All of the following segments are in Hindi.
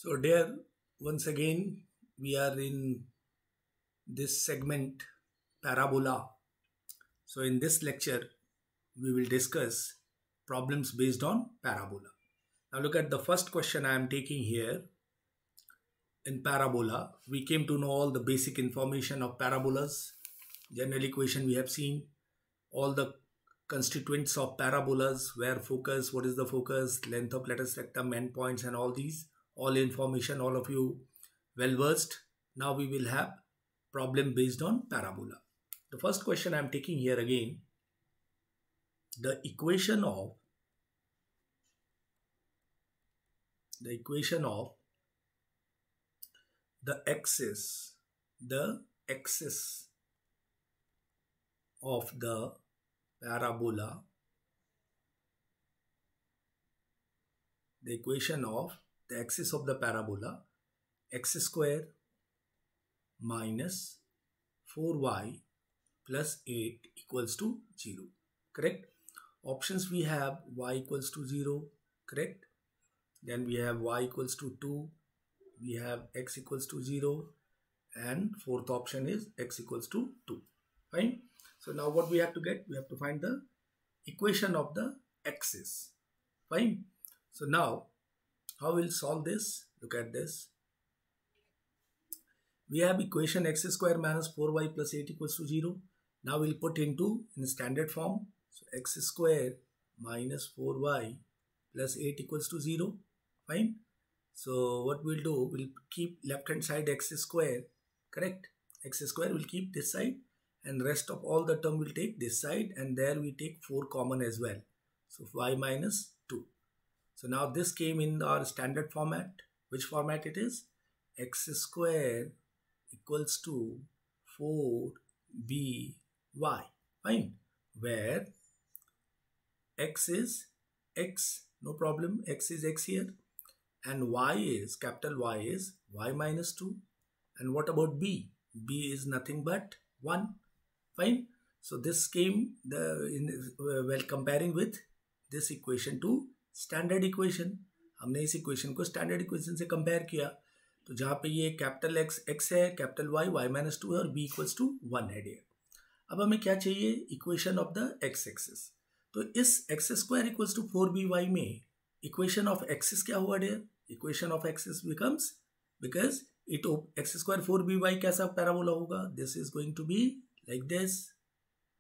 So dear, once again we are in this segment parabola. So in this lecture we will discuss problems based on parabola. Now look at the first question I am taking here. In parabola, we came to know all the basic information of parabolas. General equation we have seen, all the constituents of parabolas, where focus, what is the focus, length of latus rectum, endpoints, and all these, all information, all of you well versed. Now we will have problem based on parabola. The first question I am taking here again, the equation of the axis of the parabola, the equation of the axis of the parabola, x square minus 4y plus 8 equals to 0. Correct? Options we have y equals to 0. Correct? Then we have y equals to 2. We have x equals to 0. And fourth option is x equals to 2. Fine? So now what we have to get? We have to find the equation of the axis. Fine? So now, how we'll solve this? Look at this. We have equation x square minus 4y plus 8 equals to 0. Now we'll put in standard form. So x square minus 4y plus 8 equals to 0. Fine. So what we'll do, we'll keep left hand side x square. Correct. X square will keep this side, and rest of all the term will take this side, and there we take 4 common as well. So y minus 2. So now this came in our standard format. Which format it is? X square equals to 4by. Fine. Where x is x, no problem, x is x here, and y is, capital Y is y minus 2. And what about b? B is nothing but 1. Fine. So this came while comparing with this equation to standard equation. हमने इस इक्वेशन को स्टैंडर्ड इक्वेशन से कंपेयर किया, तो जहाँ पे ये कैपिटल एक्स है, कैपिटल वाई माइनस 2 है, और बी इक्वल्स टू 1 है डियर. अब हमें क्या चाहिए? Equation of the x axis. तो इस x square equals to 4by में इक्वेशन ऑफ एक्सिस क्या हुआ dear? Equation of axis becomes, because it x square 4by कैसा पैराबोला होगा? This is going to be like this.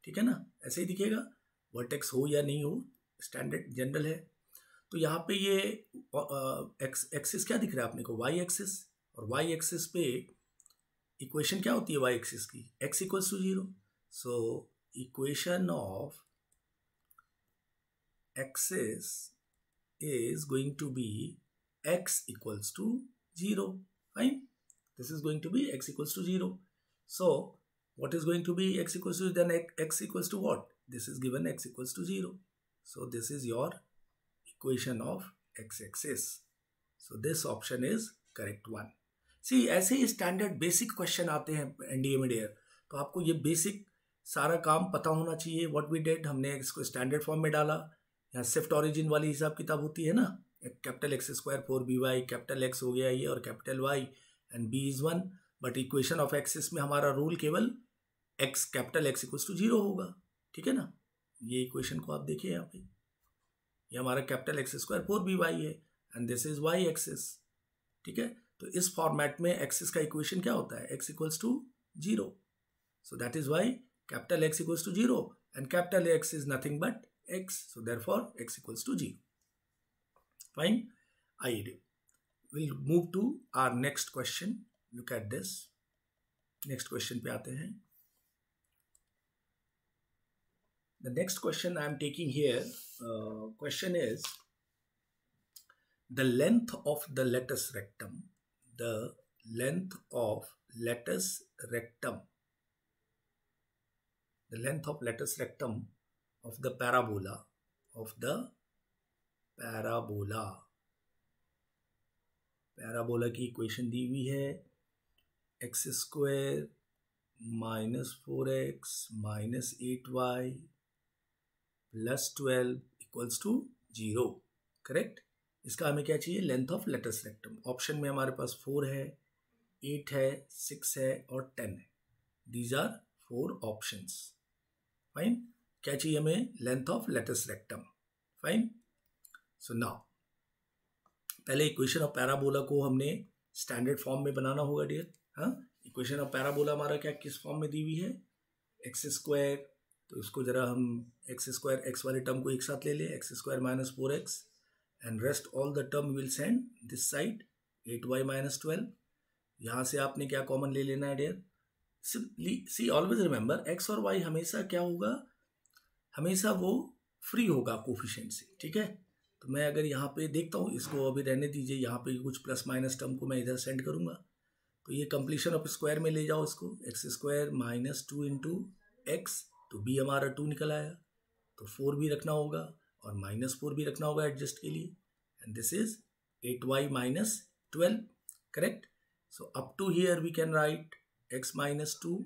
ठीक है ना, ऐसे ही दिखेगा, वर्टेक्स हो या नहीं हो, स्टैंडर्ड जनरल है. तो यहाँ पे ये एक्सिस क्या दिख रहा है अपने को? Y axis. और वाई एक्सिस पे इक्वेशन क्या होती है वाई एक्सिस की? X equals to 0. So equation of axis is going to be x equals to 0. Fine. This is going to be x equals to 0. So what is going to be x equals to, then x equals to what? This is given x equals to 0. So this is your equation of x-axis. So this option is correct one. See, ऐसे ही स्टैंडर्ड बेसिक क्वेश्चन आते हैं एनडीए में डियर, तो आपको ये बेसिक सारा काम पता होना चाहिए. व्हाट वी डिड, हमने इसको स्टैंडर्ड फॉर्म में डाला. यहाँ शिफ्ट ऑरिजिन वाली हिसाब किताब होती है ना, capital x square 4by, capital x हो गया ये, और capital y, and b is 1. But equation of axis में हमारा रूल केवल x, capital x equals to 0 होगा. ठीक है ना, ये इक्वेशन को आप देखिए यहाँ पे, ये हमारा कैपिटल एक्स स्क्वायर 4by है, and this is y axis. ठीक है, तो इस फॉर्मेट में एक्सिस का इक्वेशन क्या होता है? X equals to 0. So that is y capital x equals to 0, and capital x is nothing but x, so therefore x equals to 0. Fine. आइए, we'll move to our next question. Look at this. Next question पे आते हैं. The next question I am taking here, question is the length of the latus rectum. The length of latus rectum. The length of latus rectum of the parabola, parabola की इक्वेशन दी हुई है, x square minus 4x minus 8y plus 12 equals to 0. Correct. इसका हमें क्या चाहिए, length of latus rectum. Option में हमारे पास 4 है, 8 है, 6 है और 10 है। These are 4 options. फाइन, क्या चाहिए हमें, length of latus rectum. Fine, so now पहले इक्वेशन ऑफ पैराबोला को हमने स्टैंडर्ड फॉर्म में बनाना होगा डियर। हाँ, इक्वेशन ऑफ पैराबोला हमारा क्या किस फॉर्म में दी हुई है, एक्स स्क्वायर। तो इसको जरा हम एक्स स्क्वायर, एक्स वाले टर्म को एक साथ ले लें, x square minus 4x and rest all the term will send this side 8y minus 12। यहाँ से आपने क्या कॉमन ले लेना है डियर, सिंपली सी ऑलवेज रिमेंबर एक्स और वाई हमेशा क्या होगा, हमेशा वो फ्री होगा कोफिशिएंट से। ठीक है, तो मैं अगर यहाँ पे देखता हूँ, इसको अभी रहने दीजिए, यहाँ पे कुछ प्लस माइनस टर्म को मैं इधर सेंड करूँगा। तो ये कंप्लीशन ऑफ स्क्वायर में ले जाओ इसको, x square minus 2 into x, तो बी हमारा 2 निकल आया। तो 4 भी रखना होगा और माइनस 4 भी रखना होगा एडजस्ट के लिए, and this is 8y minus 12, correct. So up to here we can write x minus 2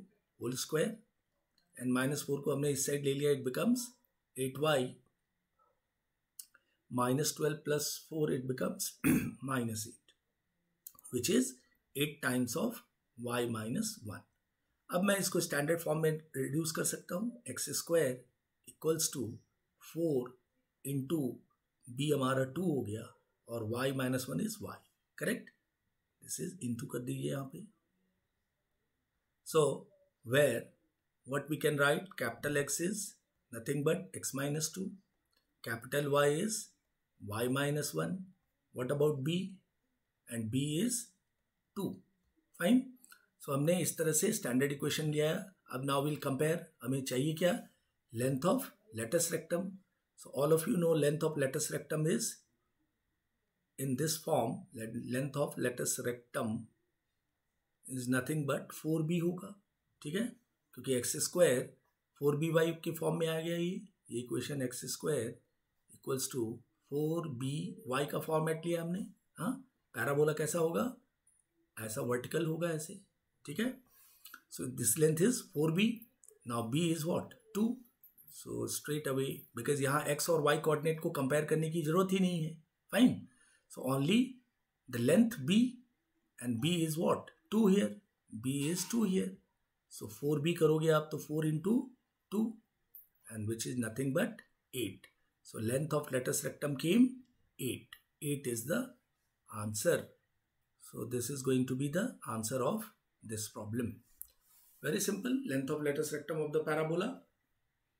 whole square and minus 4 को हमने इस साइड ले लिया, it becomes 8y minus 12 plus 4, it becomes minus 8, which is 8 times of y minus 1. अब मैं इसको स्टैंडर्ड फॉर्म में रिड्यूस कर सकता हूँ, x square equals to 4 into b हमारा 2 हो गया और y minus 1 is y, correct. This is into कर दीजिए यहाँ पे। So where what we can write, capital X is nothing but x minus 2, capital Y is y minus 1. What about B? And B is 2. Fine. So हमने इस तरह से स्टैंडर्ड इक्वेशन लिया है। अब नाउ विल कंपेयर, हमें चाहिए क्या, length of latus rectum. So all of you know length of latus rectum is in this form, length of latus rectum is nothing but 4b होगा। ठीक है, क्योंकि एक्स स्क्वायर 4by के फॉर्म में आ गया, ये equation x square equals to 4by का फॉर्मेट लिया हमने। हाँ, पैराबोला कैसा होगा, ऐसा वर्टिकल होगा ऐसे। ठीक है, so this length is 4b, now b is what 2। So straight away, because यहाँ x और y कोऑर्डिनेट को कंपेयर करने की जरूरत ही नहीं है। Fine, so only the length b and b is what 2 here, b is 2 here. So 4b करोगे आप तो 4 into 2 and which is nothing but 8. So length of latus rectum came 8. 8 is the answer. So this is going to be the answer of this problem. Very simple. Length of latus rectum of the parabola.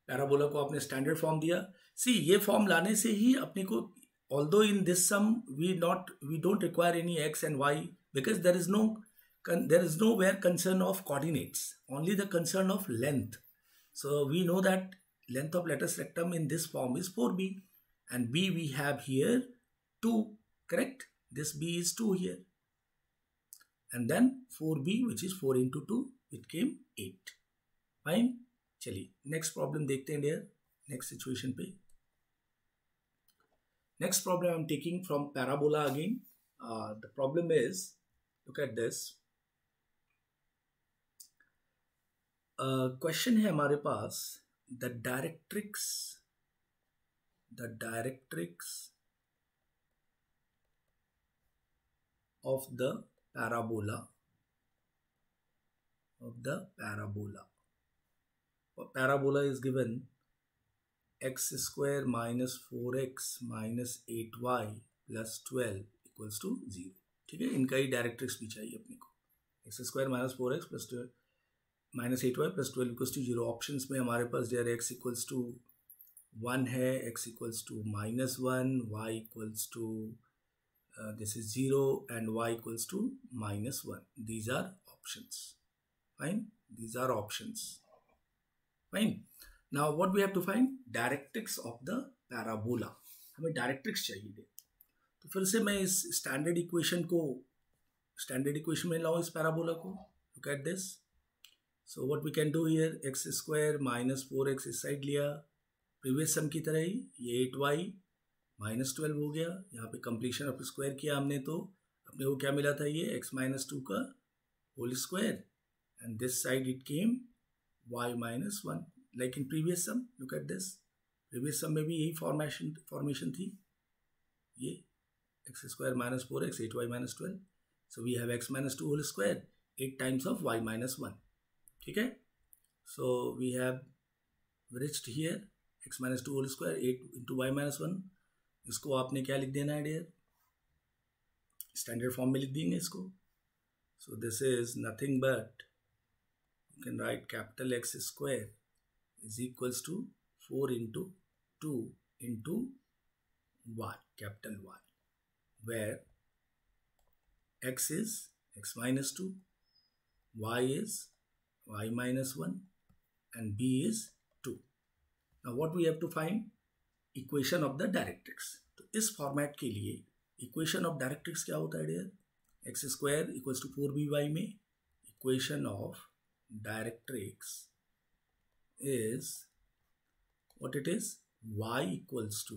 Parabola को आपने standard form दिया. See, ये form लाने से ही अपने को, although in this sum we don't require any x and y because there is nowhere concern of coordinates. Only the concern of length. So we know that length of latus rectum in this form is 4b and b we have here 2, correct. This b is 2 here and then 4b which is 4 into 2, it came 8. Fine, चलिए नेक्स्ट प्रॉब्लम देखते हैं डियर, नेक्स्ट सिचुएशन पे। Next problem I am taking from parabola again. The problem is, look at this question है हमारे पास, the directrix of the parabola parabola is given x square minus 4x minus 8y plus 12 equals to 0। ठीक है, इनका ही डायरेक्ट्रिक्स भी चाहिए अपने को, x square minus 4x plus minus 8y plus 12 equals to 0। Options में हमारे पास जो है एक्स इक्वल्स टू 1 है, x equals to minus 1, y equals to this is 0 and y equals to minus 1। These are options. Fine, these are options. Fine, now what we have to find, directrix of the parabola. हमें डायरेक्ट्रिक्स चाहिए। तो फिर से मैं इस स्टैंडर्ड इक्वेशन में लाऊं इस पैराबोला को। Look at this. So what we can do here, x square minus 4x इस साइड लिया, प्रीवियस सम की तरह ही, ये 8y माइनस 12 हो गया। यहाँ पे कंप्लीशन ऑफ स्क्वायर किया हमने, तो अपने को क्या मिला था, ये x माइनस 2 का whole square and this side it came y minus 1 like in previous sum. Look at this, previous sum में भी यही फॉर्मेशन थी, ये x square minus 4x, 8y minus 12. So we have x minus 2 whole square, 8 times of y minus 1. ठीक है. So we have reached here x minus 2 whole square, 8 into y minus 1. इसको आपने क्या लिख देना है डियर, स्टैंडर्ड फॉर्म में लिख देंगे इसको. So this is nothing but, you can write capital X square is equals to 4 into 2 into y, capital Y, where x is x minus 2, y is y minus 1 and b is 2. Now what we have to find? Equation of the directrix. तो इस फॉर्मेट के लिए इक्वेशन ऑफ डायरेक्ट्रिक्स क्या होता है dear? X square equals to 4by में equation of directrix is what it is, y equals to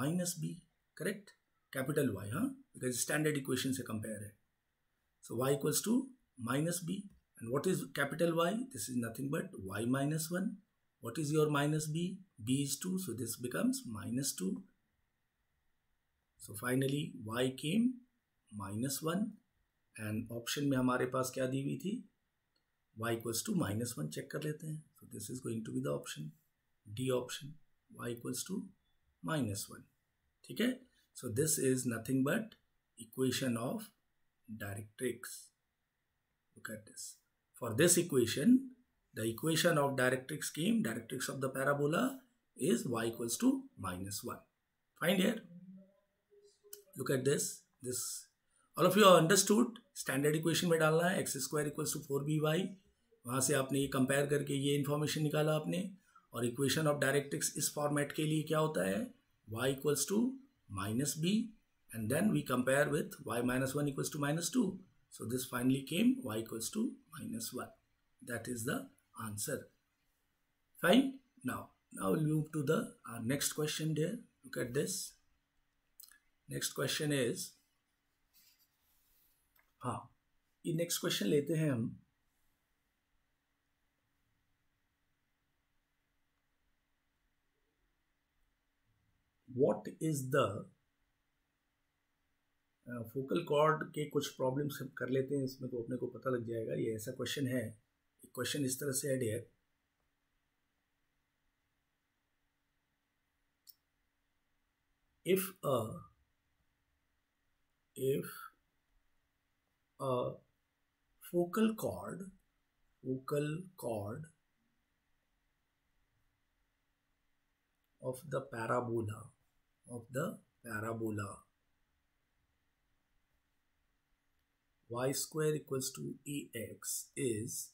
minus b. Correct, capital Y, हाँ, बिकॉज स्टैंडर्ड इक्वेशन से कंपेयर है. So y equals to minus b and what is capital Y? This is nothing but y minus 1. What is your minus b? b is 2, so this becomes minus 2. So finally y came minus 1 and option में हमारे पास क्या दी हुई थी? y equals to minus 1. Check कर लेते हैं. So this is going to be the option, D option, y equals to minus 1. ठीक है. So this is nothing but equation of directrix. Look at this. For this equation, the equation of directrix came, directrix of the parabola is y equals to minus 1. Find here. Look at this. This all of you have understood. Standard equation में डालना है x square equals to 4by. वहाँ से आपने ये कंपेयर करके ये इन्फॉर्मेशन निकाला आपने. और इक्वेशन ऑफ डायरेक्ट्रिक्स इस फॉर्मेट के लिए क्या होता है? y equals to minus b and then we compare with y minus 1 equals to minus 2. So this finally came y equals to minus 1. That is the answer. Fine. Now we'll move to the next question there. Look at this. Next question is, हाँ, ये next question लेते हैं हम. What is the focal cord के कुछ प्रॉब्लम्स कर लेते हैं इसमें, तो अपने को पता लग जाएगा. ये ऐसा क्वेश्चन है. क्वेश्चन इस तरह से है dear, if a focal chord of the parabola y square equals to ax is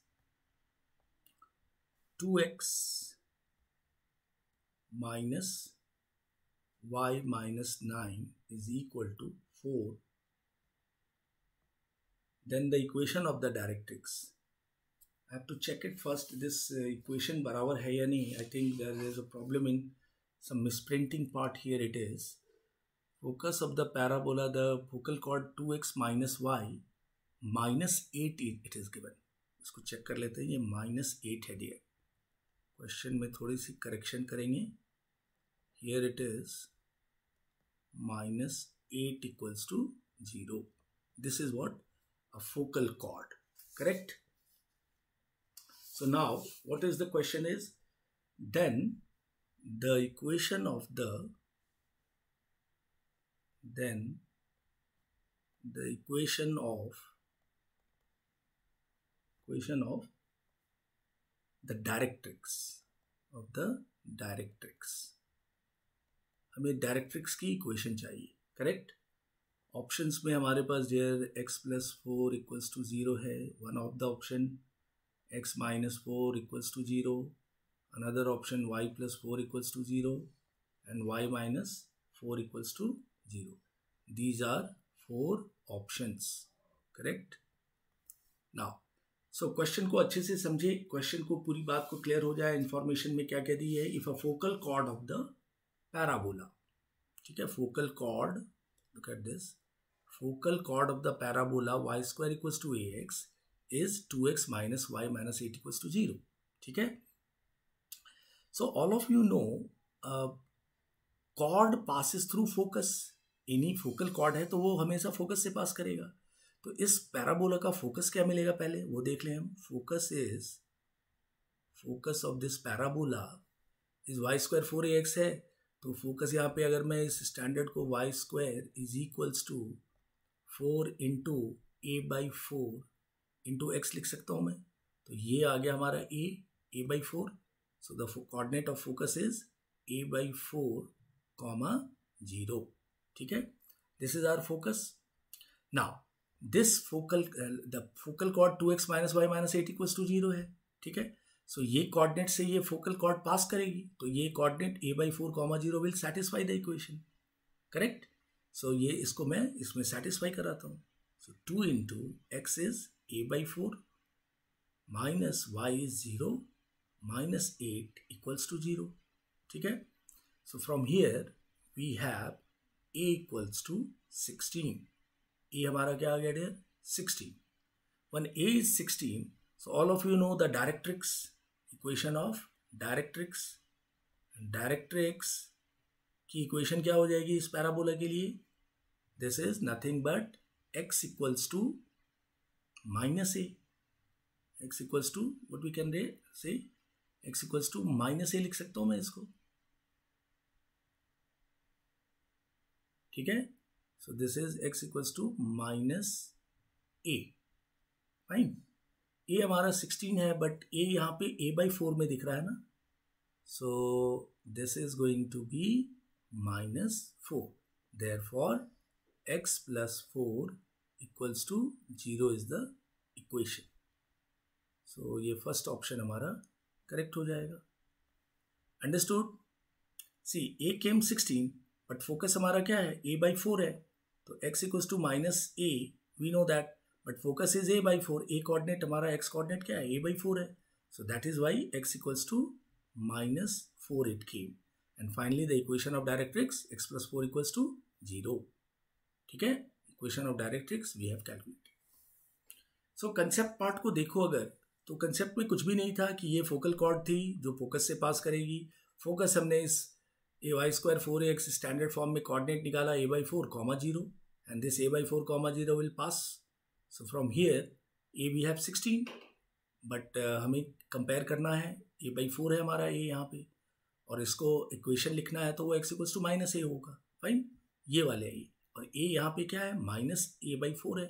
2x minus y minus 9 is equal to 4, then the equation of the directrix. I have to check it first. This equation बराबर है या नहीं. I think there is a problem in some misprinting part here. It is focus of the parabola, the focal chord 2x minus y minus 8 it is given. इसको चेक कर लेते हैं. ये -8 है डियर. क्वेश्चन में थोड़ी सी करेक्शन करेंगे. Here it is -8 equals to 0. This is what? A focal chord. Correct? So now what is the question is, then the equation of the directrix हमें डायरेक्ट्रिक्स की इक्वेशन चाहिए. करेक्ट. ऑप्शंस में हमारे पास dear x plus 4 equals to 0 है. One of the option x minus 4 equals to 0, another option y plus 4 equals to 0 and y minus 4 equals to 0. These are 4 options. Correct. Now so question को अच्छे से समझे. क्वेश्चन को पूरी बात को क्लियर हो जाए. इंफॉर्मेशन में क्या क्या दी है. If a focal chord of the parabola, ठीक है, focal chord, look at this, focal chord of the parabola y square equals to ax is 2x minus y minus 8 equals to 0. ठीक है. So all of you know chord passes through focus. Any focal cord है तो वो हमेशा फोकस से पास करेगा। तो इस पैराबोला का फोकस क्या मिलेगा पहले वो देख लें हम। Focus of this parabola is y square 4ax है, तो फोकस यहाँ पे अगर मैं इस स्टैंडर्ड को y square is equals to 4 into a/4 into x लिख सकता हूँ मैं। तो ये आ गया हमारा a/4। So the coordinate of focus is a/4, 0। ठीक है, this is our focus. Now this the focal chord 2x minus y minus 8 equals to 0 है। ठीक है, सो ये कोऑर्डिनेट से ये फोकल कॉर्ड पास करेगी, तो ये coordinate a/4, 0 will satisfy the equation. Correct. So ये इसको मैं इसमें सेटिस्फाई कराता हूँ। So 2 into x is a/4 minus y is 0 minus 8 equals to 0। ठीक है, so from here we have a equals to 16। a हमारा क्या आ गया dear 16। When a is 16, so all of you know the directrix equation of directrix की इक्वेशन क्या हो जाएगी इस पैराबोला के लिए? This is nothing but x equals to minus a. x equals to what we can say x equals to minus a लिख सकता हूं मैं इसको। ठीक है, so this is x equals to minus a. Fine, a हमारा 16 है बट ए यहाँ पे a/4 में दिख रहा है ना, so this is going to be -4। Therefore x + 4 equals to 0 is the equation. So ये फर्स्ट ऑप्शन हमारा करेक्ट हो जाएगा। Understood. See a came 16 but focus हमारा क्या है a/4 है, तो x equals to -a we know that, but focus is a/4। a coordinate हमारा x कोऑर्डिनेट क्या है a/4 है, so that is why x equals to -4 it came. And finally the equation of directrix x + 4 equals to 0। ठीक है, equation of directrix we have calculated. So concept part को देखो अगर, तो कंसेप्ट में कुछ भी नहीं था कि ये फोकल कॉर्ड थी जो फोकस से पास करेगी। फोकस हमने इस a² 4ax स्टैंडर्ड फॉर्म में कोऑर्डिनेट निकाला a/4, 0 and this a/4, 0 will pass. So from here a we have 16, but हमें कंपेयर करना है a/4 है हमारा a यहाँ पे, और इसको इक्वेशन लिखना है तो वो x इक्वल्स टू -a होगा। फाइन, ये वाले a, और a यहाँ पे क्या है -a/4 है।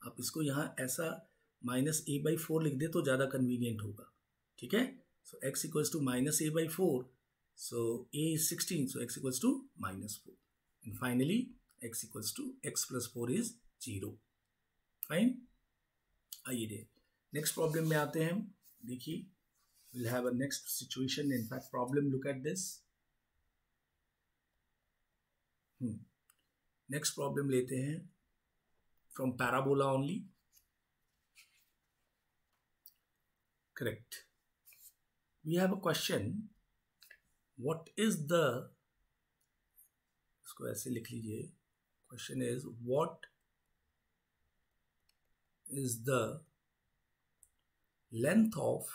आप इसको यहाँ ऐसा -a/4 लिख दे तो ज़्यादा कन्वीनियंट होगा। ठीक है, so x equals to -a/4, सो a is 16, so x equals to -4 and finally x equals to x + 4 is 0। Fine, आइए दे नेक्स्ट प्रॉब्लम में आते हैं। देखिए, will have a next situation, in fact problem, look at this. Next problem लेते हैं from parabola only. Correct, we have a question, what is the, इसको ऐसे लिख लीजिए, question is what is the length of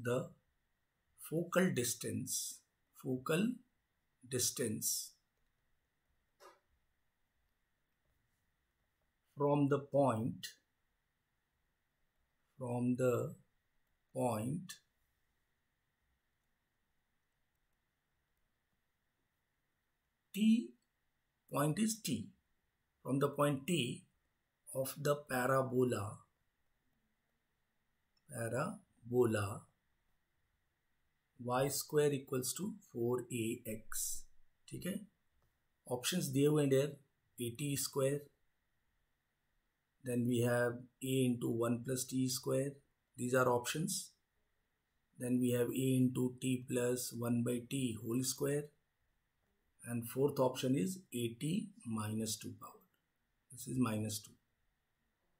the focal distance from the point t, point is t, from the point T of the parabola y square equals to 4ax। ठीक है, ऑप्शंस दिए हुए हैं, 80 square, then we have a into 1 plus t square, these are options, then we have a into t plus 1 by t whole square, and fourth option is 80 minus 2 power, this is -2।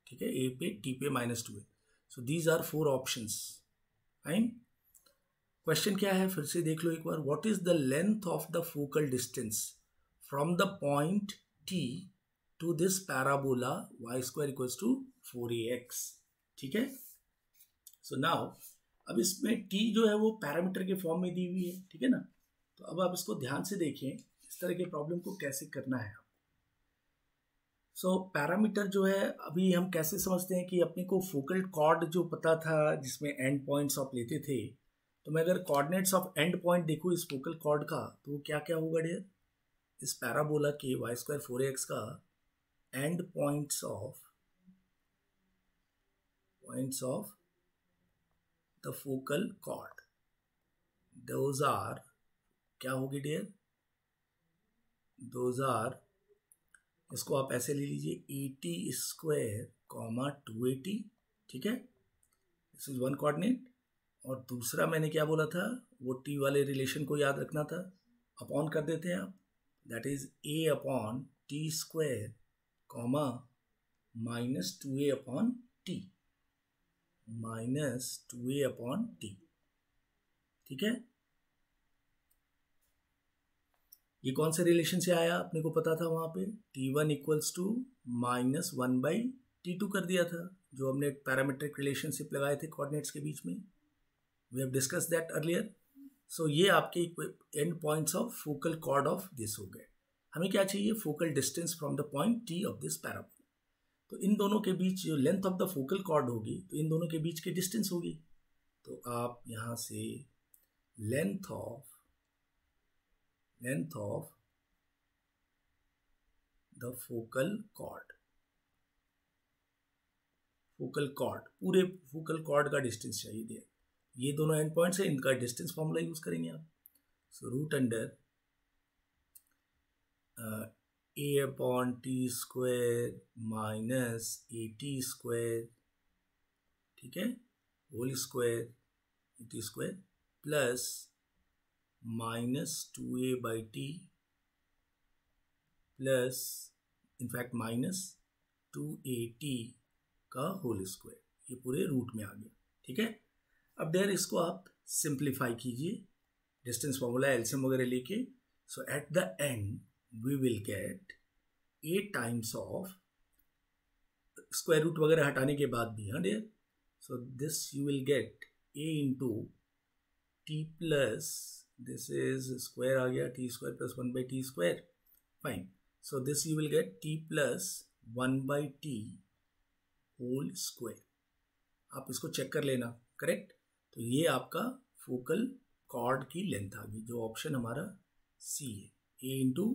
ठीक है, a पे t पे -2 है, so these are 4 options. Fine, question क्या है फिर से देख लो एक बार। What is the length of the focal distance from the point t to this parabola y² equals to 4ax। ठीक है, सो नाउ अब इसमें t जो है वो पैरामीटर के फॉर्म में दी हुई है। ठीक है ना, तो अब आप इसको ध्यान से देखें, इस तरह के प्रॉब्लम को कैसे करना है। सो पैरामीटर जो है अभी हम कैसे समझते हैं कि अपने को फोकल कॉर्ड जो पता था जिसमें एंड पॉइंट्स आप लेते थे, तो मैं अगर कोऑर्डिनेट्स ऑफ एंड पॉइंट देखूँ इस फोकल कॉर्ड का, तो वो क्या क्या होगा डियर, इस पैराबोला के वाई स्क्वायर 4ax का and points of the focal chord, those are क्या होगी डियर, दोज आर, इसको आप ऐसे ले लीजिए 80 स्क्वायर कॉमा 280, ठीक है, दिस इज वन कोऑर्डिनेट। और दूसरा मैंने क्या बोला था, वो टी वाले रिलेशन को याद रखना था, अपॉन कर देते हैं आप, that is a upon t square comma minus 2a upon T, minus 2a upon T, ठीक है। ये कौन से रिलेशन से आया, अपने को पता था वहां पे t1 equals to minus 1/t2 कर दिया था, जो हमने पैरामीट्रिक रिलेशनशिप लगाए थे कोऑर्डिनेट्स के बीच में, we have discuss that earlier. So ये आपके end points of focal chord of this हो गए। हमें क्या चाहिए, focal distance from the point t of this parabola. तो इन दोनों के बीच जो length of the focal chord होगी, तो इन दोनों के बीच की डिस्टेंस होगी। तो आप यहां से length of the focal cord, पूरे फोकल कॉर्ड का डिस्टेंस चाहिए, ये दोनों एंड पॉइंट्स है, इनका डिस्टेंस फॉर्मूला यूज करेंगे आप। So root under a upon t square minus 80 square, ठीक है, whole square 80 square plus minus 2a/t plus in fact minus 2at का होल स्क्वायर, ये पूरे रूट में आ गया, ठीक है। अब देयर इसको आप सिंप्लीफाई कीजिए, डिस्टेंस फॉर्मूला एलसीएम वगैरह लेके। So at the end we will get a times of square root वगैरह हटाने के बाद भी, हाँ dear, so this you will get a into t plus this is square आ गया, t square plus 1/t square, fine. So this you will get t plus 1/t whole square, आप इसको चेक कर लेना, करेक्ट। तो ये आपका फोकल कॉर्ड की लेंथ आ गई, जो ऑप्शन हमारा सी है, a into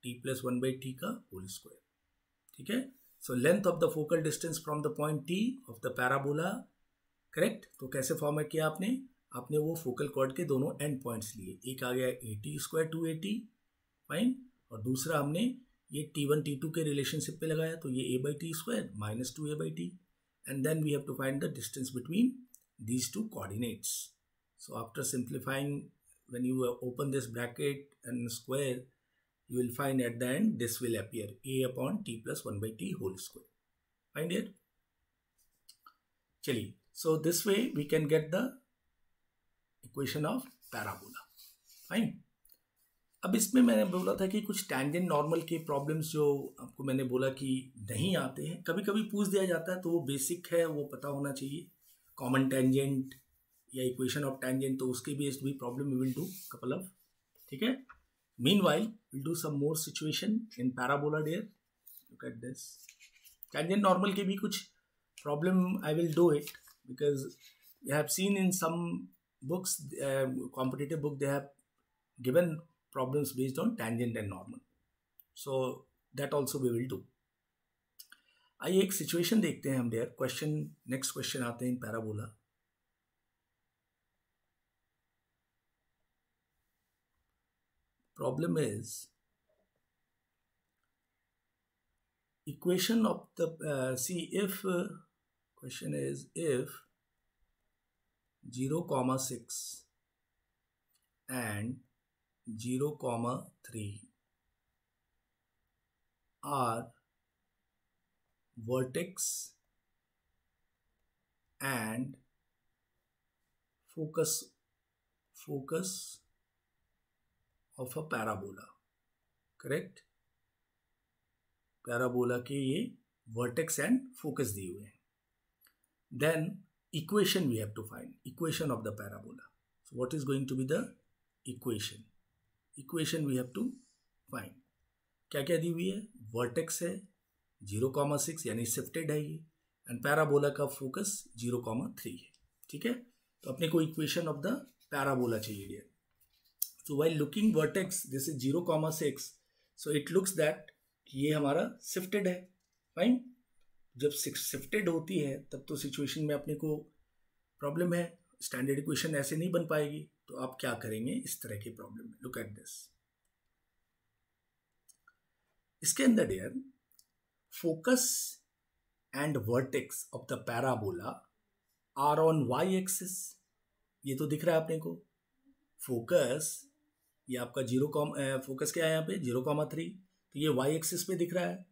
t plus 1/t का होल स्क्वायर, ठीक है। So length of the focal distance from the point t of the parabola, correct. तो कैसे फॉर्मेट किया आपने वो फोकल कॉर्ड के दोनों एंड पॉइंट्स लिए, एक आ गया 80 स्क्वायर 280, फाइन, और दूसरा हमने ये t1 t2 के रिलेशनशिप पे लगाया, तो ये a/t square minus 2a/t, and then we have to find the distance between these two coordinates. So after simplifying, when you open this bracket and square, you will find at the end this will appear a upon t plus 1/t whole square. Find it? चलिए, so this way we can get the equation of parabola. Fine. अब इसमें मैंने बोला था कि कुछ टेंजेंट नॉर्मल के प्रॉब्लम्स जो आपको मैंने बोला कि नहीं आते हैं, कभी कभी पूछ दिया जाता है, तो वो बेसिक है, वो पता होना चाहिए, कॉमन टेंजेंट या इक्वेशन ऑफ टेंजेंट, तो उसके बेस्ड भी problem we will do couple of, ठीक है। Meanwhile will do some more situation in parabola dear, look at this, tangent normal के भी कुछ problem I will do it, because you have seen in some books, competitive book, they have given problems based on tangent and normal, so that also we will do. आइए एक सिचुएशन देखते हैं हम देयर, क्वेश्चन, नेक्स्ट क्वेश्चन आते हैं in parabola. Problem is equation of the see if question is if 0,6 and 0,3 are vertex and focus of a parabola, correct। Parabola के ये वर्टेक्स एंड फोकस दिए हुए हैं, then equation we have to find, equation of the parabola. So what is going to be the equation, equation we have to find. क्या क्या दी हुई है, वर्टेक्स है 0,6 यानी शिफ्टेड है ये, एंड पैराबोला का फोकस 0,3 है। ठीक है, तो अपने को इक्वेशन ऑफ द पैराबोला चाहिए dear. So while looking vertex, this is 0,6, so it looks that ये हमारा shifted है, फाइन। जब shifted होती है तब तो सिचुएशन में अपने को प्रॉब्लम है, स्टैंडर्ड इक्वेशन ऐसे नहीं बन पाएगी। तो आप क्या करेंगे इस तरह के प्रॉब्लम में, लुक एट दिस। इसके अंदर dear focus and vertex of the parabola are on y axis, ये तो दिख रहा है अपने को। फोकस ये आपका फोकस क्या है यहाँ पे 0,3, तो ये वाई एक्सिस पे दिख रहा है।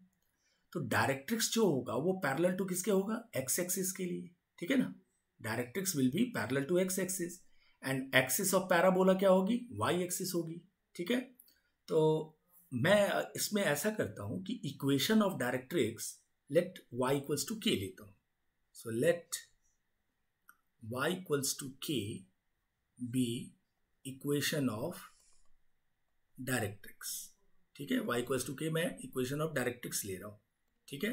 तो डायरेक्ट्रिक्स जो होगा वो पैरेलल टू किसके होगा, एक्स एक्सिस के लिए। ठीक है ना, directrix will be parallel to x axis and axis of parabola क्या होगी, वाई एक्सिस होगी। ठीक है, तो मैं इसमें ऐसा करता हूं कि equation of directrix let y equals to k लेता हूं। So let y equals to k be equation of directrix. ठीक है, y इक्वल्स टू के मैं इक्वेशन ऑफ डायरेक्ट्रिक्स ले रहा हूं। ठीक है,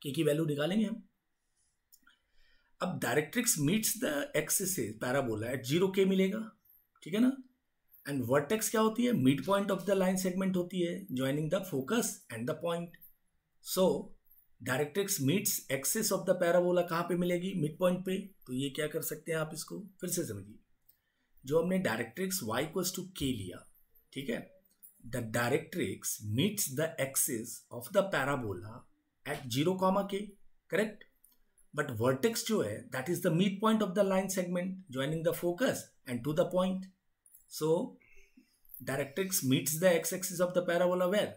के की वैल्यू निकालेंगे हम। अब directrix meets the axis parabola at 0 के मिलेगा। ठीक है ना, एंड वर्टेक्स क्या होती है, mid point of the line segment होती है joining the focus and the point. So directrix meets axis of the parabola कहाँ पे मिलेगी, मिड पॉइंट पे। तो ये क्या कर सकते हैं आप, इसको फिर से समझिए। जो हमने डायरेक्ट्रिक्स y इक्वल्स टू के लिया, ठीक है, the directrix meets the axis of the parabola at 0, k, correct? But vertex जो है that is the midpoint of the line segment joining the focus and to the point. So directrix meets the x-axis of the parabola where?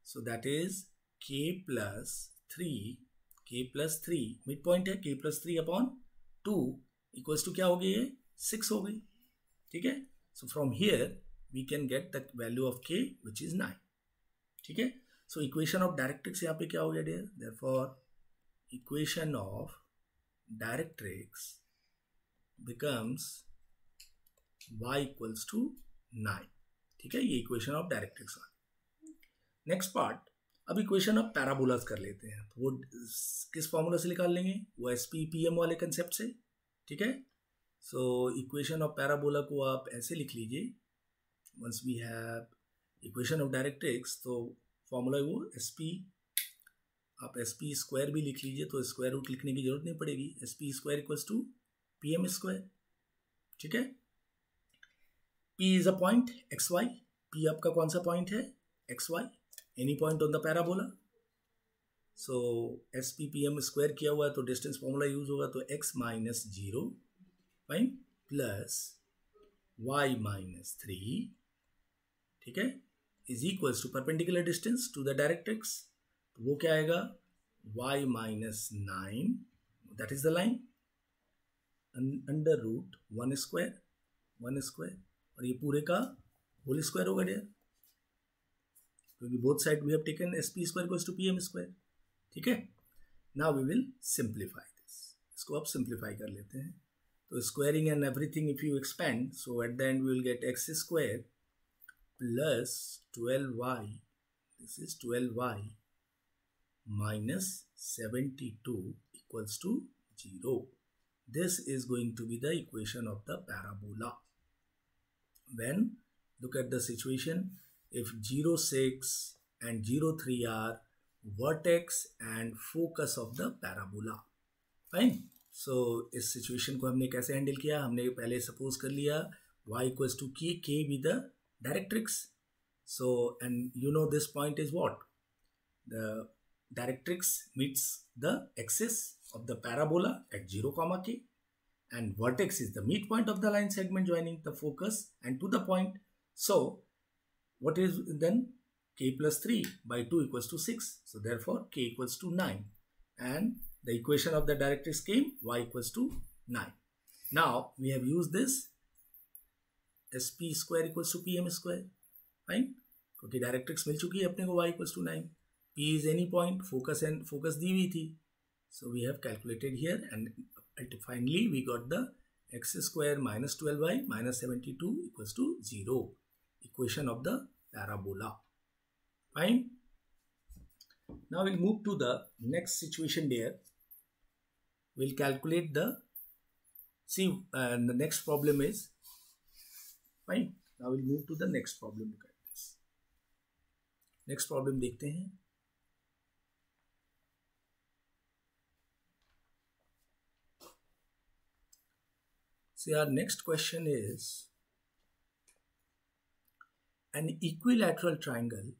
So that is k plus 3 midpoint है k plus 3 upon 2 equals to क्या हो गई है, 6 हो गई। ठीक है, so from here we can get the value of k which is 9। ठीक है, so equation of directrix यहाँ पे क्या हो गया dear, therefore equation of directrix becomes y equals to 9। ठीक है, ये equation of directrix आ। नेक्स्ट पार्ट, अब इक्वेशन ऑफ पैराबोलास कर लेते हैं। तो वो किस फॉर्मूला से निकाल लेंगे, वो SPPM वाले कंसेप्ट से। ठीक है, सो इक्वेशन ऑफ पैराबोला को आप ऐसे लिख लीजिए, once we have equation of directrix, तो फॉर्मूला वो SP, आप SP स्क्वायर भी लिख लीजिए तो स्क्वायर रूट लिखने की जरूरत नहीं पड़ेगी। SP square equals to PM square. ठीक है, P is a point XY, P आपका कौन सा पॉइंट है, XY, any point on the parabola. So SPPM square किया हुआ है तो डिस्टेंस फॉर्मूला यूज होगा, तो x minus 0 fine plus y minus 3, ठीक है, is equals to perpendicular distance to the directrix. तो वो क्या आएगा, y minus 9, that is the line, under root 1 square, और ये पूरे का होल स्क्वायर होगा डियर, क्योंकि both side we have taken SP square equals to PM square. ठीक है, now we will simplify this, इसको आप सिंप्लीफाई कर लेते हैं। तो squaring and everything if you expand, so at the end we will get x square plus 12y, this is 12y minus 72 equals to 0. This is going to be the equation of the parabola. When, look at the situation, if 0, 6 and 0, 3 are vertex and focus of the parabola. Fine. So इस situation को हमने कैसे हैंडल किया, हमने पहले सपोज कर लिया y equals to k with the directrix. So and you know this point is what, the directrix meets the axis of the parabola at 0, k, and vertex is the midpoint of the line segment joining the focus and to the point. So what is then, k plus 3 by 2 equals to 6. So therefore k equals to 9, and the equation of the directrix came y equals to 9. Now we have used this SP square equals to PM square, fine, क्योंकि डायरेक्ट्रिक्स मिल चुकी है अपने को y equals to 9, P is any point, focus दी हुई थी, so we have calculated here and finally we got the x square minus 12y minus 72 equals to 0. equation of the parabola. Fine. Now we'll move to the next situation there. We'll calculate the, the next problem is, fine. Now we'll move to the next problem. Look at this. Next problem देखते हैं. See, our next question is an equilateral triangle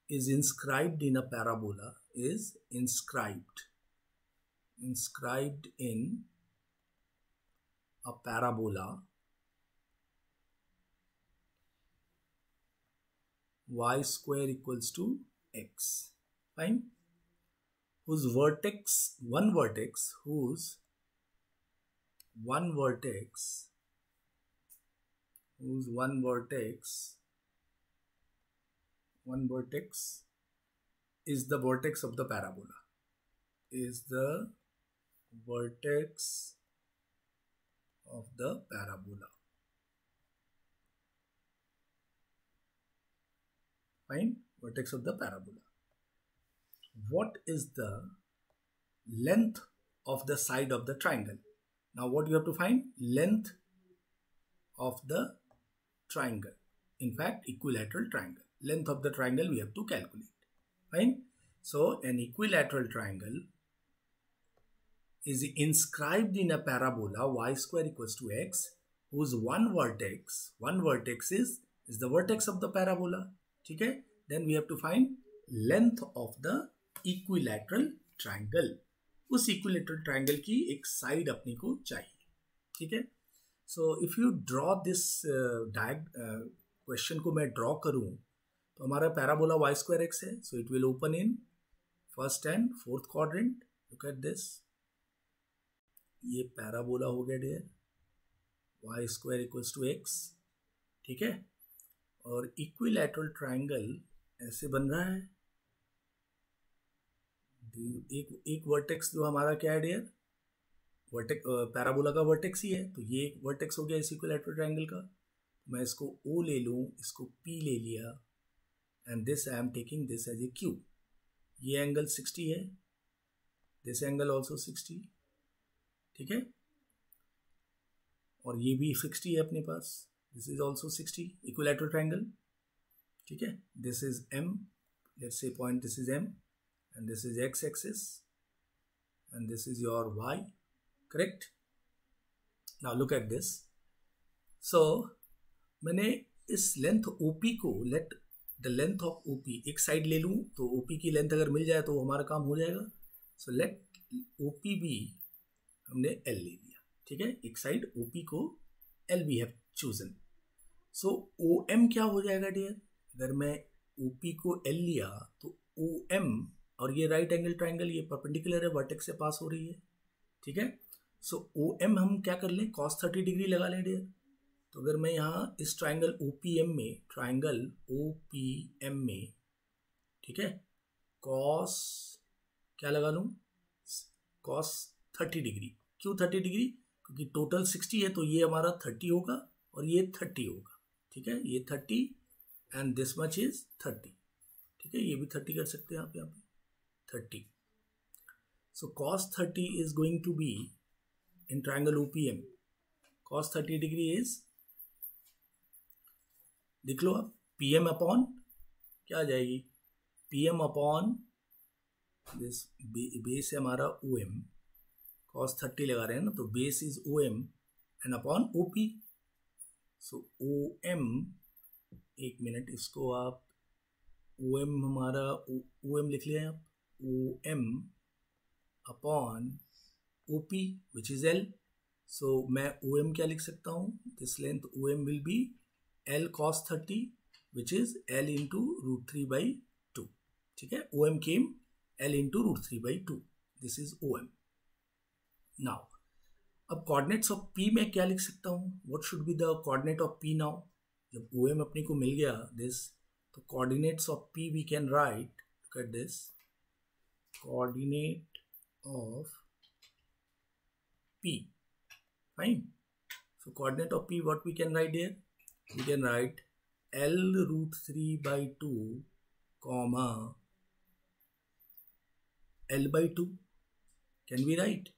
is inscribed in a parabola, is inscribed in a parabola y square equals to x. Fine. Whose one vertex is the vertex of the parabola. Fine. Vertex of the parabola. What is the length of the side of the triangle? Now what you have to find? Length of the triangle. In fact, equilateral triangle. Length of the triangle we have to calculate. Fine. So an equilateral triangle is inscribed in a parabola y square equals to x, whose one vertex is the vertex of the parabola. Okay? Then we have to find length of the equilateral triangle. उस equilateral triangle की एक side अपने को चाहिए. ठीक है? So if you draw this question को मैं draw करूँ तो हमारा parabola y square x है. So it will open in first and fourth quadrant. Look at this. ये parabola हो गया dear. Y square equals to x. ठीक है? और equilateral triangle ऐसे बन रहा है. एक वर्टेक्स जो हमारा क्या है डियर, पैराबोला का वर्टेक्स ही है. तो ये एक वर्टेक्स हो गया इस इक्विलैटरल ट्रायंगल का. मैं इसको O ले लूँ, इसको P ले लिया, and this I am taking this as a Q. ये एंगल 60 है, दिस एंगल ऑल्सो 60. ठीक है? और ये भी 60 है अपने पास. This is also 60. Equilateral triangle. ठीक है? This is M. Let's say point this is M. And this is x-axis, and this is your y, correct? Now look at this. So मैंने इस लेंथ OP को, let the length of OP एक साइड ले लूँ तो OP की लेंथ अगर मिल जाए तो हमारा काम हो जाएगा. So let OP भी हमने L ले लिया. ठीक है? एक साइड OP को L we have chosen. So OM क्या हो जाएगा डियर? अगर मैं OP को L लिया तो OM, और ये राइट एंगल ट्राइंगल ये परपेंडिकुलर है, वर्टेक्स से पास हो रही है. ठीक है? सो OM हम क्या कर लें? cos 30 डिग्री लगा लें डियर. तो अगर मैं यहाँ इस ट्राइंगल OPM में, ठीक है, cos क्या लगा लूँ? cos 30 degree. क्यों 30 डिग्री? क्योंकि टोटल 60 है तो ये हमारा 30 होगा और ये 30 होगा. ठीक है? ये 30 एंड दिस मच इज 30. ठीक है? ये भी 30 कर सकते हैं आप यहाँ पे. 30. So cos 30 is going to be in triangle OPM. Cos 30 degree is, देख लो आप, PM अपॉन क्या आ जाएगी? PM अपॉन दिस बेस है हमारा OM. cos 30 लगा रहे हैं ना, तो base is OM and upon OP. So OM, एक मिनट, इसको आप OM हमारा OM लिख लिया है आप. OM upon OP which is L. So मैं OM क्या लिख सकता हूँ? This length OM will be L cos 30 which is L into √3/2. ठीक है? OM came L into √3/2. This is OM. Now अब कोऑर्डिनेट्स ऑफ P में क्या लिख सकता हूँ? What should be the coordinate of P now? जब OM अपने को मिल गया दिस, तो coordinates of P we can right. Look at this. Coordinate of P. Fine. So coordinate of P, what we can write here? We can write L root 3 by 2 comma L by 2. Can we write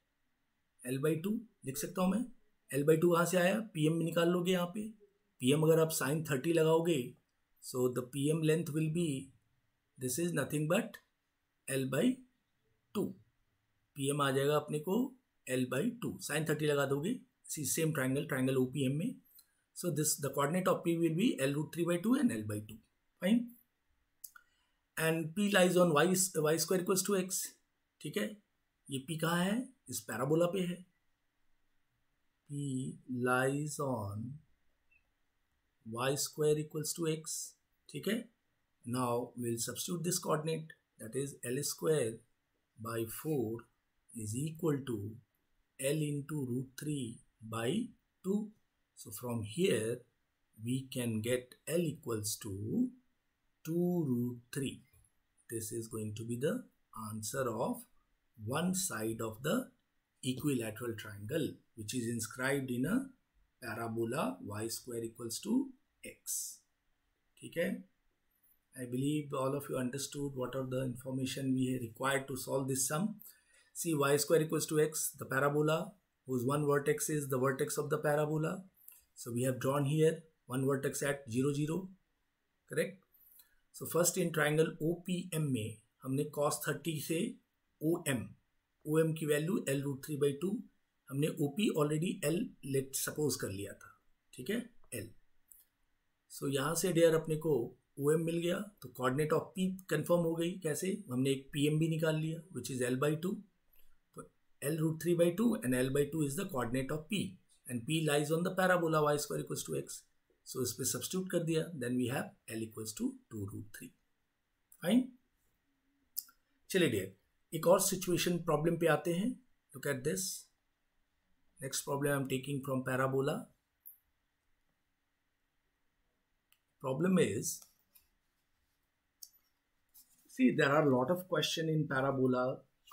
L by 2? लिख सकता हूँ मैं. L by 2 कहाँ से आया? PM निकाल लोगे यहाँ पे. PM अगर आप sin 30 लगाओगे, so the PM length will be, this is nothing but L by 2. PM आ जाएगा अपने को L by 2. sin 30 लगा दोगे, सेम ट्राइंगल OPM में. So this, the coordinate of P will be L root 3 by 2 and L by 2. Fine. And P lies on y square equals to x. ठीक है. ये P कहाँ है? इस पैराबोला पे है. P lies on y square equals to x. ठीक है. Now we'll substitute this coordinate, that is L square by 4 is equal to L into root 3 by 2. So from here we can get L equals to 2 root 3. This is going to be the answer of one side of the equilateral triangle, which is inscribed in a parabola y square equals to x. Okay, I believe all of you understood what are the information we required to solve this sum. See, y square equals to x, the parabola whose one vertex is the vertex of the parabola. So we have drawn here one vertex at 0, 0, correct? So first in triangle OPM में हमने cos 30 से OM की वैल्यू L root 3 by 2, हमने OP already L let suppose कर लिया था. ठीक है, L. सो यहाँ से डियर अपने को OM मिल गया, तो कोऑर्डिनेट ऑफ P कंफर्म हो गई. कैसे? हमने एक PM भी निकाल लिया विच इज L by 2. तो L root 3 by 2 and L by 2 is the coordinate of P. And P lies on the parabola y square equals to x. So इस पे सब्स्टिट्यूट कर दिया, then we have L equals to 2 root 3. Fine. चलिए डियर, एक और सिचुएशन प्रॉब्लम पे आते हैं. Look at this. Next problem I am taking from parabola. Problem is, see there are lot of question in parabola.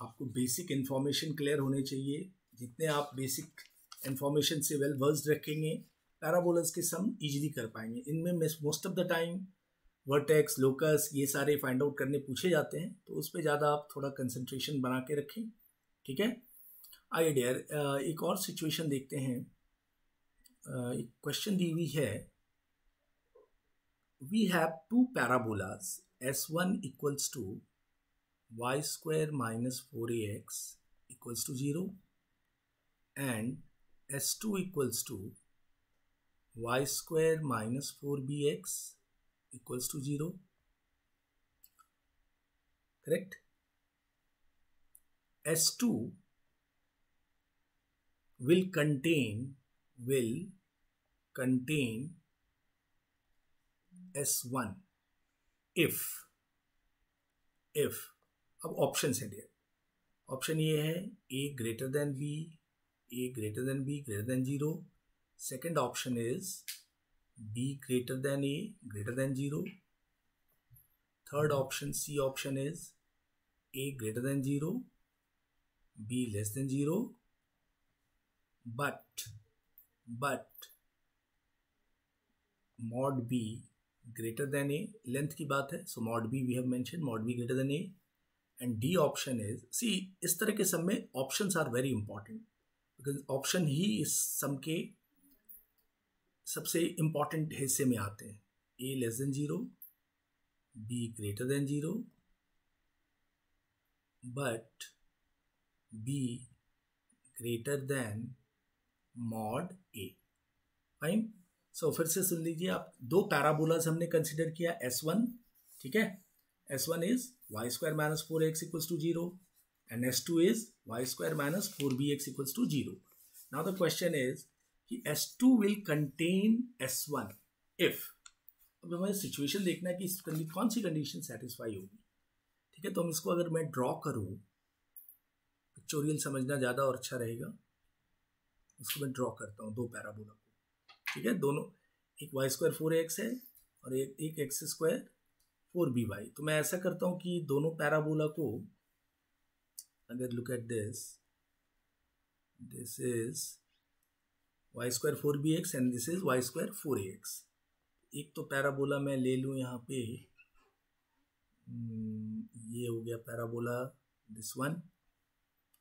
आपको बेसिक इंफॉर्मेशन क्लियर होने चाहिए. जितने आप बेसिक इंफॉर्मेशन से वेल वर्स्ड रखेंगे, पैराबोलास के सम इजीली कर पाएंगे. इनमें most of the time vertex, locus, ये सारे फाइंड आउट करने पूछे जाते हैं, तो उस पर ज़्यादा आप थोड़ा कंसंट्रेशन बना के रखें. ठीक है. आइए डियर, एक और सिचुएशन देखते हैं. एक क्वेश्चन दी हुई है. We have two parabolas S1 equals to y square minus 4ax equals to 0 and S2 equals to y square minus 4bx equals to 0. Correct? S2 will contain S1 if अब ऑप्शन है डियर. ऑप्शन ये है a greater than b, a greater than b greater than 0. Second option is b greater than a greater than 0. Third option, C option, is a greater than 0, b less than 0, but mod b greater than a. Length की बात है, so mod b we have mentioned, mod b greater than a. And D option is, see, इस तरह के सम में options are very important, because option ही इस सम के सबसे इंपॉर्टेंट हिस्से में आते हैं. A less than 0, B greater than 0, but B greater than mod A. Fine. So फिर से सुन लीजिए आप. दो पैराबोलास हमने कंसिडर किया. S1, ठीक है, S1 is y square minus 4x equals to 0 and S2 is y square minus 4bx equals to 0. Now the question is कि S2 will contain S1 if, अब हमें सिचुएशन देखना है कि कौन सी कंडीशन सेटिस्फाई होगी. ठीक है, तो हम इसको अगर मैं ड्रॉ करूँ, पिक्चोरियल समझना ज़्यादा और अच्छा रहेगा. इसको मैं ड्रॉ करता हूँ दो पैराबोला को. ठीक है, दोनों, एक y स्क्वायर 4x है और एक x स्क्वायर 4by. तो मैं ऐसा करता हूँ कि दोनों पैराबोला को, अगर look at this, this is y square 4bx and this is y square 4ax. एक तो पैराबोला मैं ले लूँ यहाँ पे, ये हो गया पैराबोला दिस वन,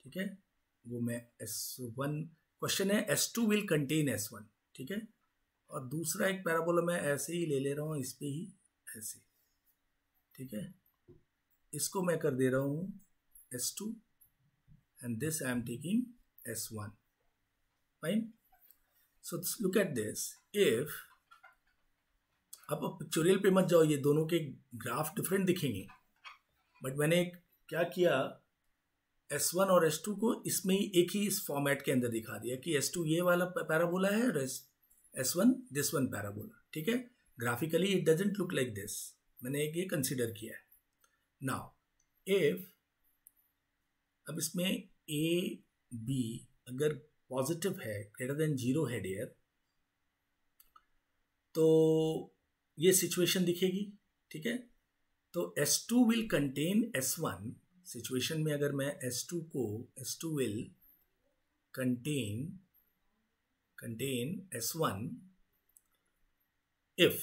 ठीक है, वो मैं S1, क्वेश्चन है S2 विल कंटेन S1, ठीक है, और दूसरा एक पैराबोला मैं ऐसे ही ले ले रहा हूँ, इस पे ही ऐसे, ठीक है, इसको मैं कर दे रहा हूँ S2 and this I am taking S1, fine. So look at this, if अब पिक्चोरियल पे मत जाओ, ये दोनों के ग्राफ डिफरेंट दिखेंगे, बट मैंने क्या किया, S1 और S2 को इसमें ही एक ही इस फॉर्मेट के अंदर दिखा दिया कि S2 ये वाला पैराबोला है और S1 दिस वन पैराबोला, ठीक है. Graphically it doesn't look like this, मैंने एक ये कंसिडर किया है. नाउ इफ अब इसमें A B अगर पॉजिटिव है, ग्रेटर देन 0 है डियर, तो ये सिचुएशन दिखेगी, ठीक है. तो S2 will contain S1, situation में अगर मैं S2 will contain S1, if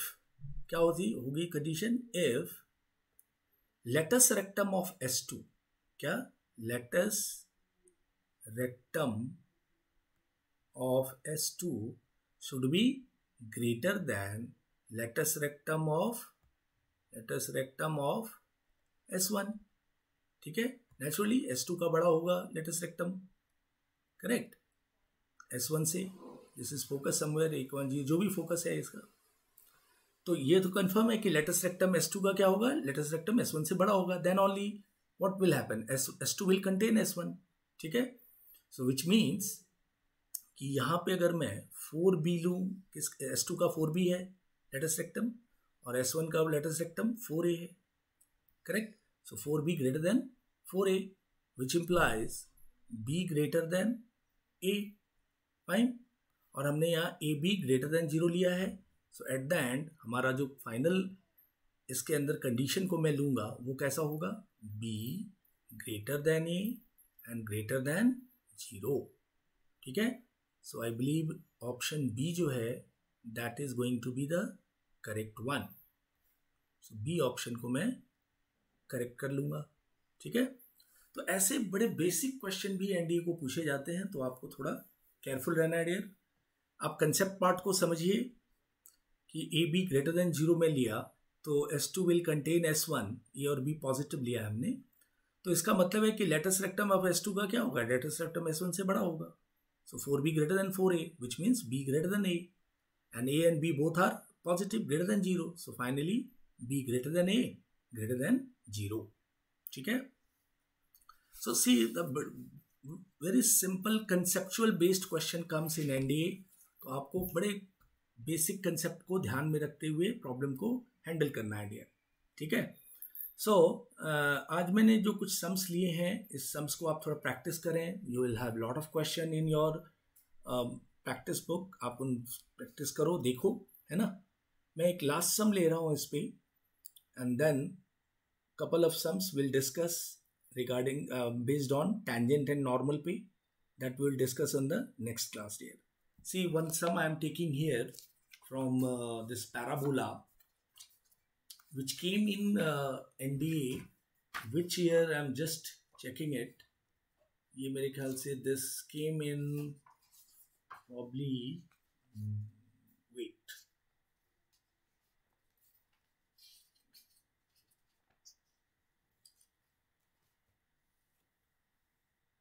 क्या होगी condition, if latus rectum of S2, क्या latus rectum of S2 should be greater than latus rectum of S1, ठीक है. नेचुरली S2 का बड़ा होगा लेटस रेक्टम, करेक्ट, S1 से. दिस इज फोकस समवेयर, एक जो भी फोकस है इसका, तो ये तो कंफर्म है कि लेटस रेक्टम S2 का क्या होगा, लेटस रेक्टम S1 से बड़ा होगा. Then only what will happen, S2 will contain S1, ठीक है. सो विच मीन्स कि यहाँ पे अगर मैं 4b लूँ, किस S2 का 4b है लेटस रेक्टम और S1 का लेटस रेक्टम 4a है, correct. So 4b greater than 4a which implies b greater than a, fine. और हमने यहाँ ab ग्रेटर देन 0 लिया है. सो एट द एंड हमारा जो फाइनल इसके अंदर कंडीशन को मैं लूँगा वो कैसा होगा, b greater than a and greater than 0, ठीक है. So I believe option b जो है that is going to be the correct one. So b option को मैं करेक्ट कर लूँगा, ठीक है. तो ऐसे बड़े बेसिक क्वेश्चन भी एनडीए को पूछे जाते हैं, तो आपको थोड़ा केयरफुल रहना है डियर. आप कंसेप्ट पार्ट को समझिए कि ए बी ग्रेटर देन 0 में लिया तो S2 विल कंटेन S1, ए और बी पॉजिटिव लिया हमने, तो इसका मतलब है कि लेटस रेक्टम ऑफ S2 का क्या होगा, लेटस रेक्टम S1 से बड़ा होगा. सो 4b greater than 4a which means b greater than a and a and b both are positive greater than 0. So finally b greater than a greater than 0, ठीक है. So see the very simple conceptual based question comes in NDA. तो आपको बड़े बेसिक कंसेप्ट को ध्यान में रखते हुए प्रॉब्लम को हैंडल करना है डियर, ठीक है. सो आज मैंने जो कुछ सम्स लिए हैं, इस सम्स को आप थोड़ा प्रैक्टिस करें. You will have lot of question in your practice book, आप उन प्रैक्टिस करो, देखो, है ना. मैं एक लास्ट सम ले रहा हूँ इस पे and then couple of sums will discuss regarding based on tangent and normal पे, that we will discuss on the next class here. See, one sum I am taking here from this parabola which came in NDA. Which year I am just checking it. ये मेरे ख्याल से this came in probably wait.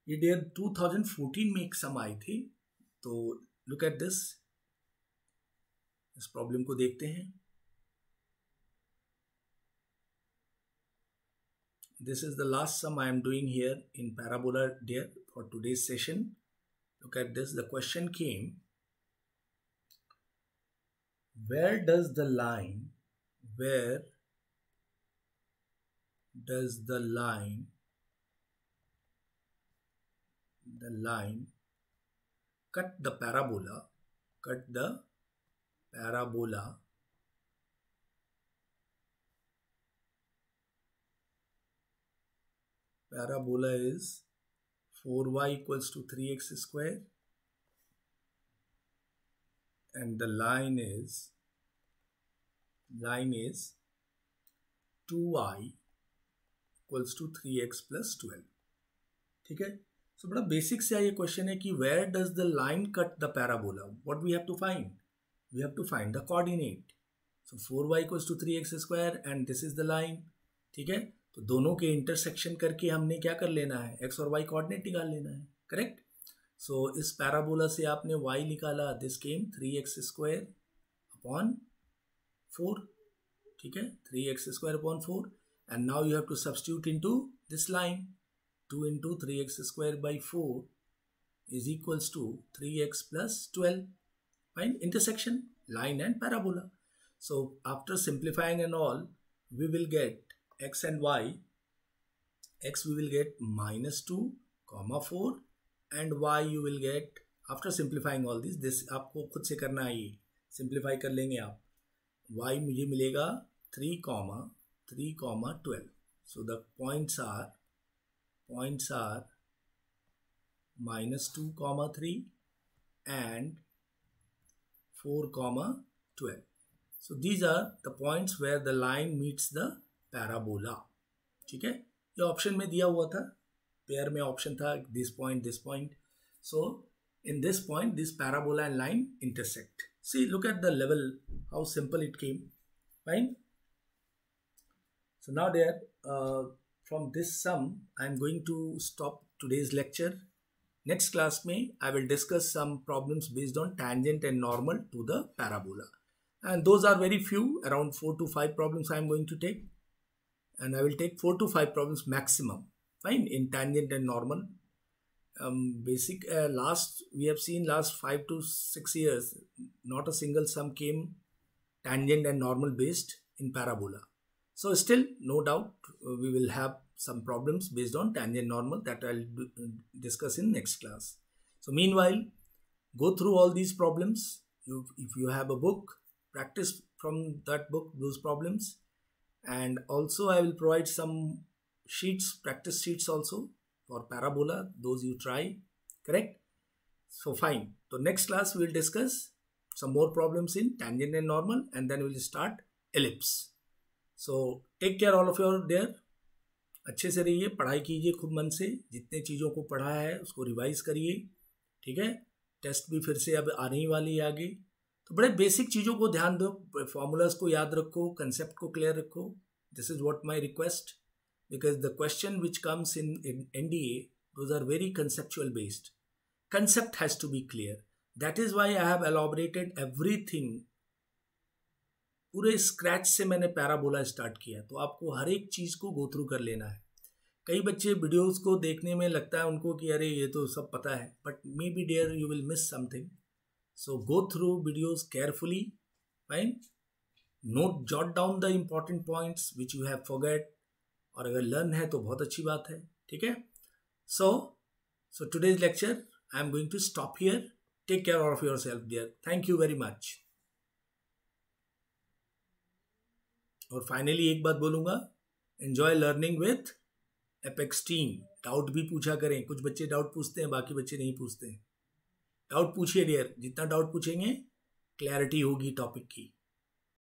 ये डेयर 2014 में एक सम आई थी. तो लुक एट दिस, इस प्रॉब्लम को देखते हैं. This is the last sum I am doing here in parabola dear for today's session. Look at this. The question came, where does the line cut the parabola is 4y equals to 3x square, and the line is 2y equals to 3x plus 12. ठीक है. So बड़ा बेसिक से ये क्वेश्चन है कि where does the line cut the parabola? What we have to find? We have to find the coordinate. So 4y equals to 3x square and this is the line. ठीक है. तो दोनों के इंटरसेक्शन करके हमने क्या कर लेना है, x और y कोऑर्डिनेट निकाल लेना है. करेक्ट. सो इस पैराबोला से आपने y निकाला, this came 3x square upon 4. ठीक है, 3x square upon 4. And now you have to substitute into this line. 2 into 3x square by 4 is equals to 3x plus 12. Find intersection, line and parabola. So after simplifying and all, we will get x and y. X we will get minus 2, 4 and y you will get, after simplifying all this आपको खुद से करना है, ये simplify कर लेंगे आप. y मुझे मिलेगा 3, 12. So the points are minus 2, 3 and 4, 12. So these are the points where the line meets the parabola. ठीक है, ये ऑप्शन में दिया हुआ था, पेयर में ऑप्शन था this point. So in this point this parabola and line intersect. See, look at the level, how simple it came. Fine. So now there from this sum I am going to stop today's lecture. Next class में I will discuss some problems based on tangent and normal to the parabola, and those are very few, around 4 to 5 problems I am going to take, and I will take 4 to 5 problems maximum. Fine, in tangent and normal. Basic we have seen last 5 to 6 years not a single sum came tangent and normal based in parabola. So still no doubt we will have some problems based on tangent normal that I'll discuss in next class. So meanwhile, go through all these problems. If you have a book, practice from that book those problems, and also I will provide some sheets, practice sheets also for parabola, those you try. Correct. So fine. So next class we will discuss some more problems in tangent and normal, and then we will start ellipse. So take care all of you there. अच्छे से रहिए, पढ़ाई कीजिए खूब मन से, जितने चीज़ों को पढ़ा है उसको रिवाइज करिए. ठीक है, टेस्ट भी फिर से अब आने ही वाली है आगे, तो बड़े बेसिक चीज़ों को ध्यान दो, फॉर्मूलाज को याद रखो, कंसेप्ट को क्लियर रखो. This is what my request, because the question which comes in NDA, those are very conceptual based. Concept has to be clear. That is why I have elaborated everything. पूरे स्क्रैच से मैंने पैराबोला स्टार्ट किया, तो आपको हर एक चीज़ को गो थ्रू कर लेना है. कई बच्चे वीडियोस को देखने में लगता है उनको कि अरे ये तो सब पता है, but may be dear you will miss something. So go through videos carefully. Fine. Note, jot down the important points which you have forget, और अगर लर्न है तो बहुत अच्छी बात है. ठीक है. So today's lecture I am going to stop here. Take care of your self dear. Thank you very much. और फाइनली एक बात बोलूँगा, enjoy learning with Apex team. Doubt भी पूछा करें, कुछ बच्चे डाउट पूछते हैं, बाकी बच्चे नहीं पूछते हैं. डाउट पूछिए डियर, जितना डाउट पूछेंगे क्लैरिटी होगी टॉपिक की.